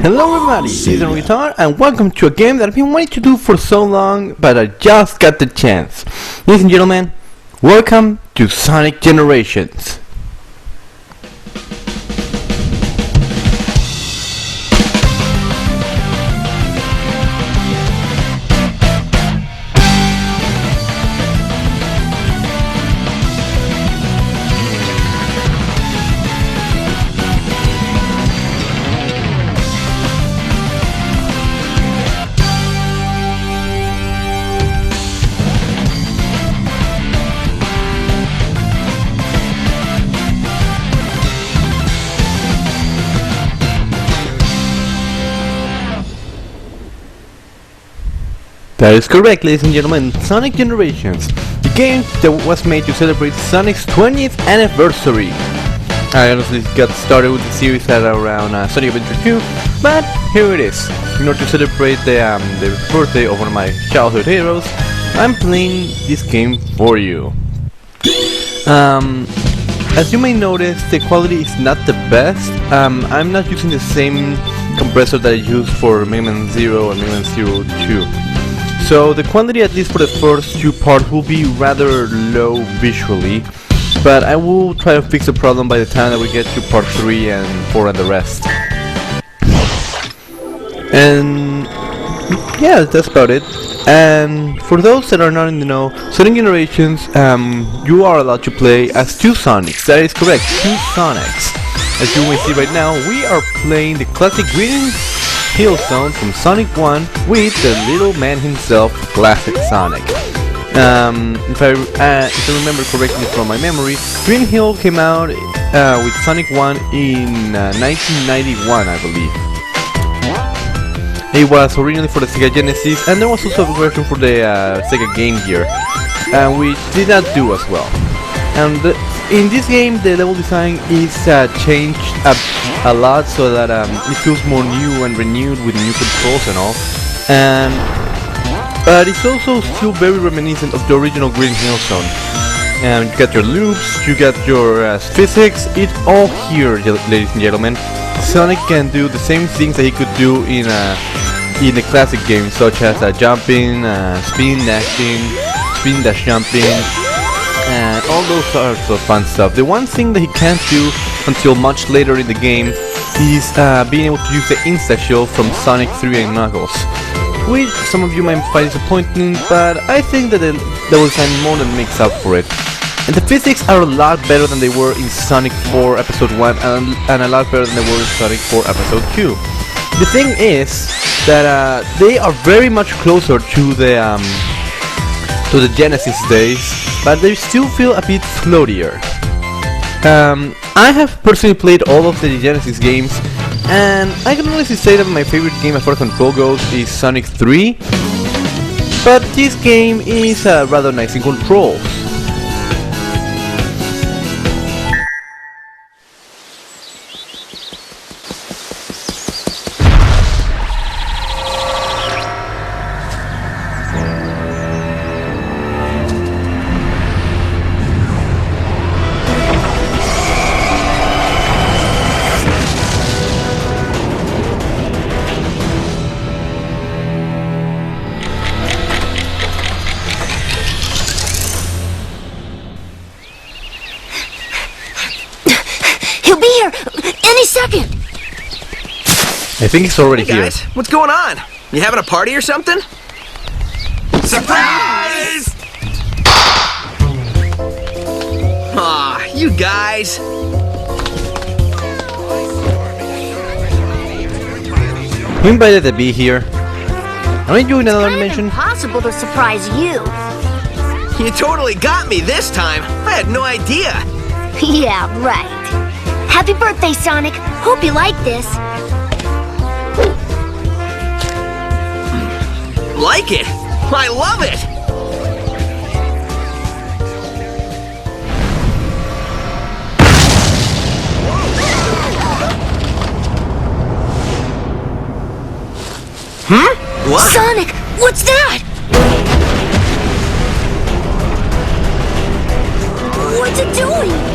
Hello everybody, this is RunnerGuitar and welcome to a game that I've been wanting to do for so long, but I just got the chance. Ladies and gentlemen, welcome to Sonic Generations. That is correct, ladies and gentlemen, Sonic Generations, the game that was made to celebrate Sonic's 20th anniversary. I honestly got started with the series at around Sonic Adventure 2, but here it is. In order to celebrate the birthday of one of my childhood heroes, I'm playing this game for you. As you may notice, the quality is not the best. I'm not using the same compressor that I used for Mega Man 0 and Mega Man 02. So the quality, at least for the first two parts, will be rather low visually, but I will try to fix the problem by the time that we get to part 3 and 4 and the rest. And yeah, that's about it. And for those that are not in the know, Sonic Generations, you are allowed to play as two Sonics. That is correct, two Sonics. As you may see right now, we are playing the classic Green Hill Zone from Sonic 1 with the little man himself, Classic Sonic. If I remember correctly from my memory, Green Hill came out with Sonic 1 in 1991, I believe. It was originally for the Sega Genesis, and there was also a version for the Sega Game Gear, which did not do as well. And in this game, the level design is changed a lot, so that it feels more new and renewed with new controls and all. But it's also still very reminiscent of the original Green Hill Zone. And you got your loops, you got your physics. It's all here, ladies and gentlemen. Sonic can do the same things that he could do in the classic games, such as jumping, spin dashing, spin dash jumping, and all those sorts of fun stuff. The one thing that he can't do until much later in the game is being able to use the Insta-Shield from Sonic 3 and Knuckles, which some of you might find disappointing, but I think that the design more than makes up for it. And the physics are a lot better than they were in Sonic 4 Episode 1 and a lot better than they were in Sonic 4 Episode 2. The thing is that they are very much closer to the Genesis days, but they still feel a bit floatier. I have personally played all of the Genesis games, and I can honestly say that my favorite game as far as control goes is Sonic 3, but this game is rather nice in controls. He'll be here any second. I think he's already hey guys, here. What's going on? You having a party or something? Surprise! Aw, you guys. Who invited to be here? Aren't you in another It's dimension? impossible to surprise you. You totally got me this time. I had no idea. Yeah, right. Happy birthday, Sonic. Hope you like this. Like it? I love it! Hmm? What? Sonic, what's that? What's it doing?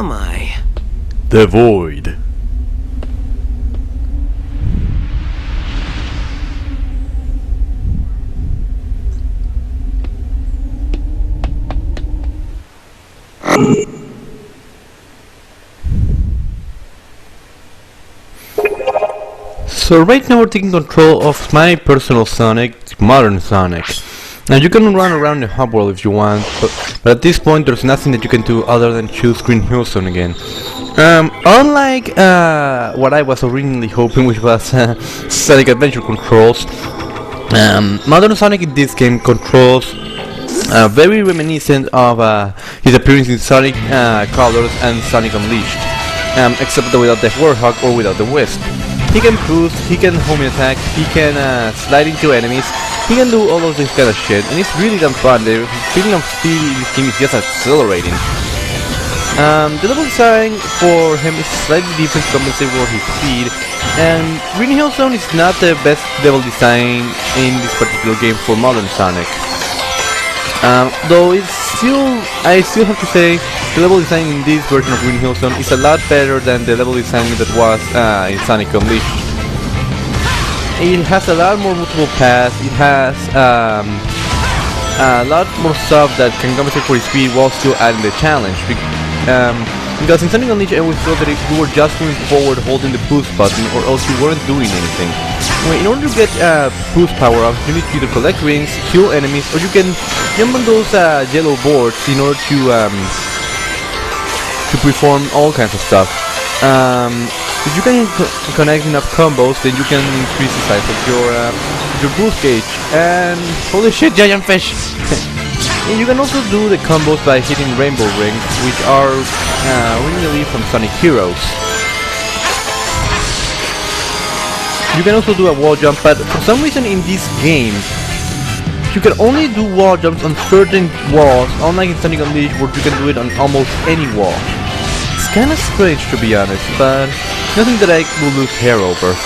am I? The Void. So right now we're taking control of my personal Sonic, modern Sonic. Now you can run around the hub world if you want, but at this point there's nothing that you can do other than choose Green Hill Zone again. Unlike what I was originally hoping, which was Sonic Adventure controls, modern Sonic in this game controls very reminiscent of his appearance in Sonic Colors and Sonic Unleashed, except without the Warhawk or without the Wisp. He can boost, he can homing attack, he can slide into enemies, he can do all of this kind of shit, and it's really damn fun. The feeling of speed in this game is just accelerating. The level design for him is slightly different to compensate for his speed, and Green Hill Zone is not the best level design in this particular game for modern Sonic. Though I still have to say, the level design in this version of Green Hill Zone is a lot better than the level design that was in Sonic Unleashed. It has a lot more multiple paths, it has a lot more stuff that can compensate for its speed while still adding the challenge. Because in Sonic Unleashed I always felt that if you were just moving forward holding the boost button or else you weren't doing anything. In order to get boost power-ups, you need to either collect rings, kill enemies, or you can jump on those yellow boards in order to perform all kinds of stuff. If you can connect enough combos, then you can increase the size of your boost gauge. And holy shit, giant fish! And you can also do the combos by hitting rainbow rings, which are originally from Sonic Heroes. You can also do a wall jump, but for some reason in this game, you can only do wall jumps on certain walls, unlike in Sonic Unleashed where you can do it on almost any wall. It's kinda strange to be honest, but nothing that I will lose hair over.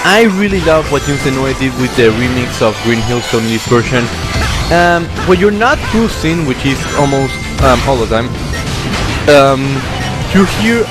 I really love what Nintendo did with the remix of Green Hill Zone in this version. When you're not boosting, which is almost all the time, you hear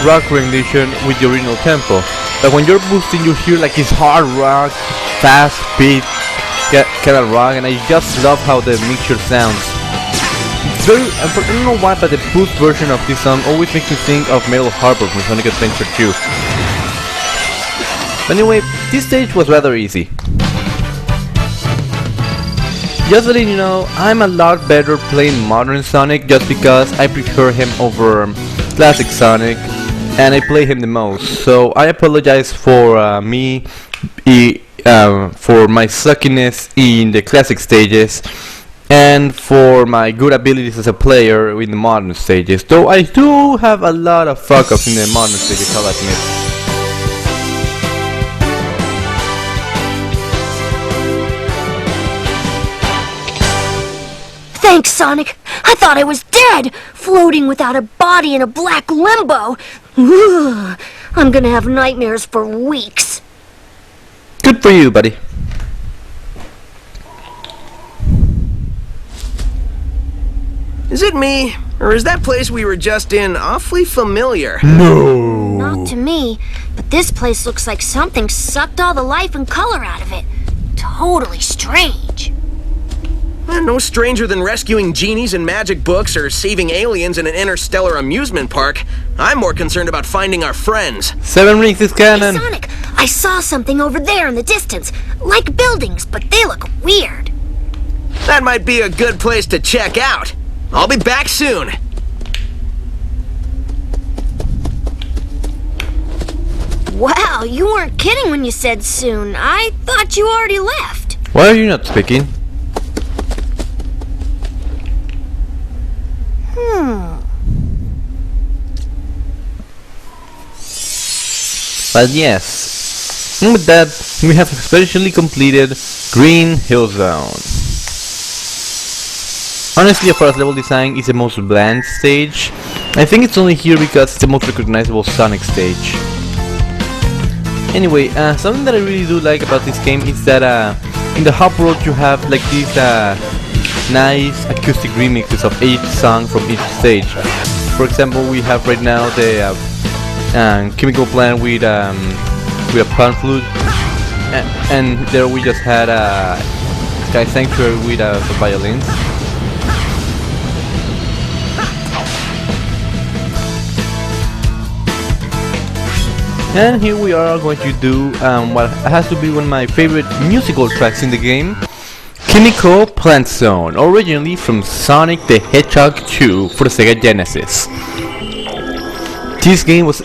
rock rendition with the original tempo. But when you're boosting, you hear like this hard rock, fast beat kind of rock, and I just love how the mixture sounds. It's very, I don't know why, but the boost version of this song always makes me think of Metal Harbor from Sonic Adventure 2. But anyway, this stage was rather easy. Just letting you know, I'm a lot better playing modern Sonic just because I prefer him over classic Sonic, and I play him the most. So I apologize for for my suckiness in the classic stages, and for my good abilities as a player in the modern stages. Though I do have a lot of fuck-ups in the modern stages, I'll admit. Thanks, Sonic. I thought I was dead, floating without a body in a black limbo. Ugh, I'm gonna have nightmares for weeks. Good for you, buddy. Is it me, or is that place we were just in awfully familiar? No. Not to me, but this place looks like something sucked all the life and color out of it. Totally strange. No stranger than rescuing genies in magic books or saving aliens in an interstellar amusement park. I'm more concerned about finding our friends. 7 rings is canon. Hey, Sonic, I saw something over there in the distance. Like buildings, but they look weird. That might be a good place to check out. I'll be back soon. Wow, you weren't kidding when you said soon. I thought you already left. Why are you not speaking? But yes, and with that, we have especially completed Green Hill Zone. Honestly, as far as level design is the most bland stage, I think it's only here because it's the most recognizable Sonic stage. Anyway, something that I really do like about this game is that in the hub world you have like these nice acoustic remixes of each song from each stage. For example, we have right now the chemical plant with a pan flute, and there we just had a sky sanctuary with the violins. And here we are going to do what has to be one of my favorite musical tracks in the game, Chemical Plant Zone, originally from Sonic the Hedgehog 2 for the Sega Genesis. This game was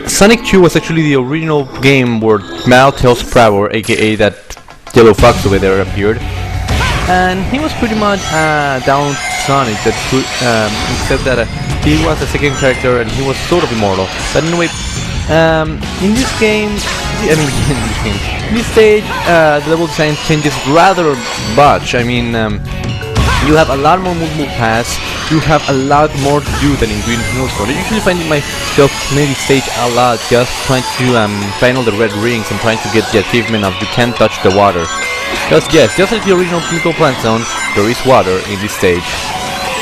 Sonic 2 was actually the original game where Tails Prower, aka that yellow fox over there, appeared, and he was pretty much down Sonic, that could, except that he was a second character and he was sort of immortal. But anyway, in this game, in this stage, the level design changes rather much. I mean, you have a lot more movable paths, you have a lot more to do than in Green Hill Zone. I usually find myself playing this stage a lot, just trying to find all the red rings and trying to get the achievement of you can't touch the water. Because yes, just like the original Chemical Plant Zone, there is water in this stage.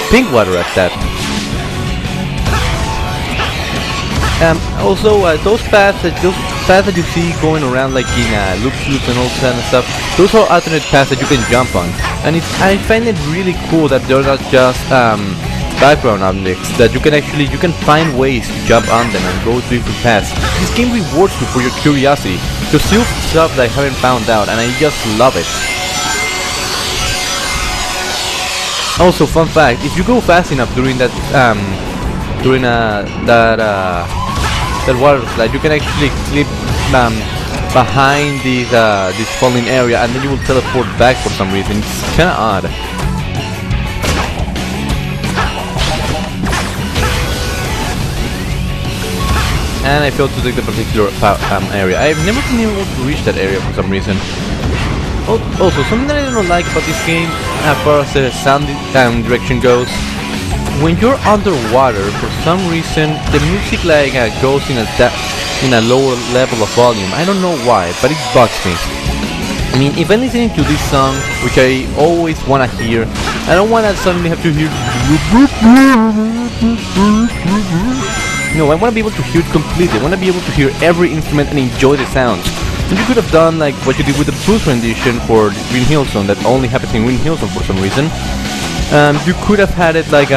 Pink water at that. Also, those paths that you see going around like in loops and all that and stuff, those are alternate paths that you can jump on, and I find it really cool that they're not just background objects, that you can find ways to jump on them and go to different paths. This game rewards you for your curiosity to see stuff that I haven't found out, and I just love it. Also, fun fact: if you go fast enough during that that water slide, you can actually clip behind this falling area, and then you will teleport back for some reason. It's kinda odd. And I failed to take the particular area. I've never been able to reach that area for some reason. Also, something that I don't like about this game, as far as the sound direction goes, when you're underwater, for some reason, the music goes in a lower level of volume. I don't know why, but it bugs me. I mean, if I'm listening to this song, which I always wanna hear, I don't wanna suddenly have to hear. No, I wanna be able to hear it completely. I wanna be able to hear every instrument and enjoy the sounds. And you could have done like what you did with the blues rendition for the Green Hill Zone, that only happens in Green Hill Zone for some reason. You could have had it like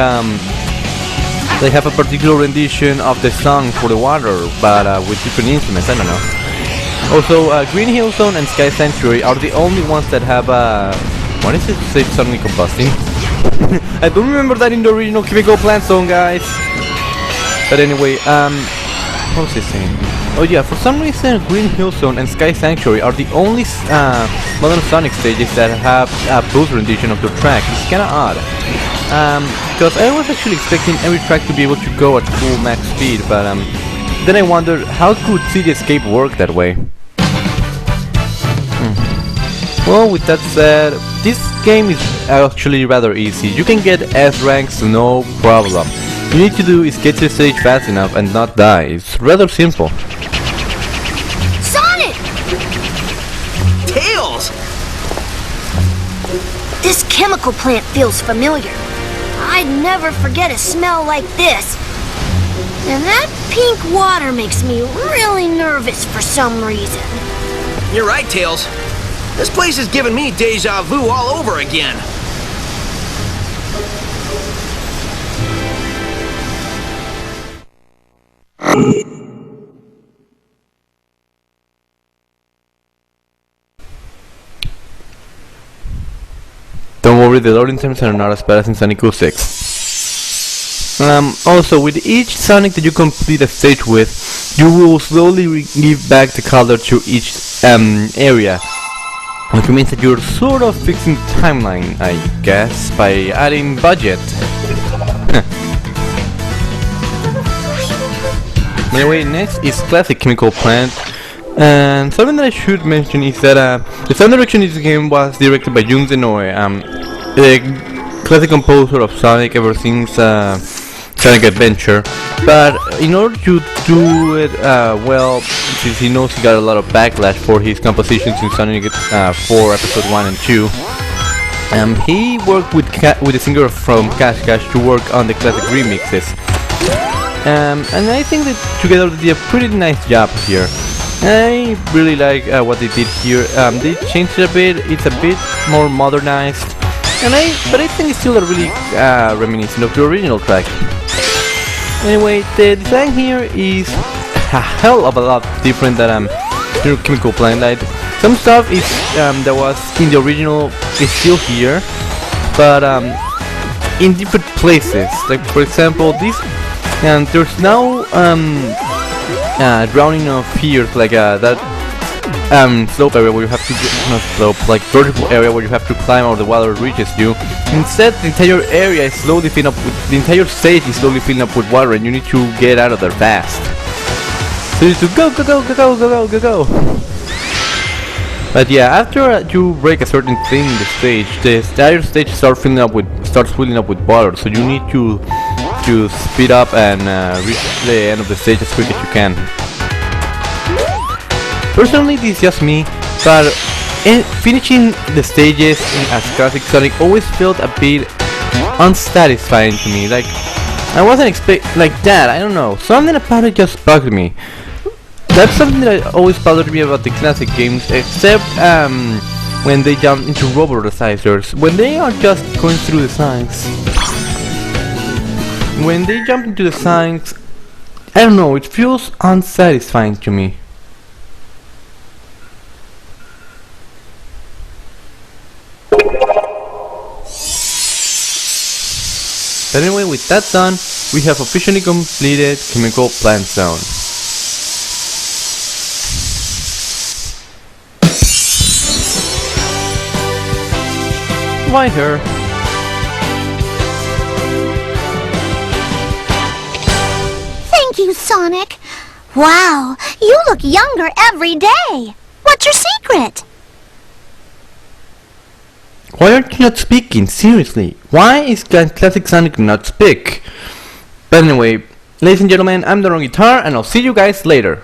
they have a particular rendition of the song for the water, but with different instruments. I don't know. Also, Green Hill Zone and Sky Sanctuary are the only ones that have what is it? Safe suddenly combusting. I don't remember that in the original Chemical Plant Zone, guys. But anyway, what was I saying? Oh yeah, for some reason Green Hill Zone and Sky Sanctuary are the only modern Sonic stages that have a blues rendition of the track. It's kinda odd. Because I was actually expecting every track to be able to go at full max speed, but then I wondered, how could City Escape work that way? Well, with that said, this game is actually rather easy. You can get S ranks no problem. All you need to do is get to the stage fast enough and not die. It's rather simple. Sonic! Tails! This chemical plant feels familiar. I'd never forget a smell like this. And that pink water makes me really nervous for some reason. You're right, Tails. This place is giving me deja vu all over again. Don't worry, the loading times are not as bad as in Sonic 06. Also, with each Sonic that you complete a stage with, you will slowly give back the color to each area. Which means that you're sort of fixing the timeline, I guess, by adding budget. Anyway, next is Classic Chemical Plant. And something that I should mention is that the sound direction in this game was directed by Jun Zenoue, the classic composer of Sonic ever since Sonic Adventure. But in order to do it well, since he knows he got a lot of backlash for his compositions in Sonic 4 Episode 1 and 2, He worked with the singer from Cash Cash to work on the classic remixes. And I think that together they did a pretty nice job here. I really like what they did here. They changed it a bit. It's a bit more modernized, but I think it's still a really reminiscent of the original track. Anyway, the design here is a hell of a lot different than Chemical Plant Light. Some stuff is that was in the original is still here, but in different places. Like for example, this. And there's now drowning of here, like that slope area where you have to not slope, like vertical area where you have to climb or the water reaches you. Instead, the entire area is slowly filling up with the entire stage is slowly filling up with water, and you need to get out of there fast. So you need to go. But yeah, after you break a certain thing in the stage, the entire stage starts filling up with water. So you need to speed up and reach the end of the stage as quick as you can. Personally, this is just me, but finishing the stages as Classic Sonic always felt a bit unsatisfying to me. Like I wasn't expecting like that. I don't know. Something about it just bugged me. That's something that always bothered me about the classic games, except when they jump into robotizers, when they are just going through the signs. When they jump into the signs, I don't know, it feels unsatisfying to me. But anyway, with that done, we have officially completed Chemical Plant Zone. Right here. Thank you, Sonic. Wow, you look younger every day. What's your secret? Why aren't you not speaking? Seriously, why is Classic Sonic not speak? But anyway, ladies and gentlemen, I'm the RunnerGuitar, and I'll see you guys later.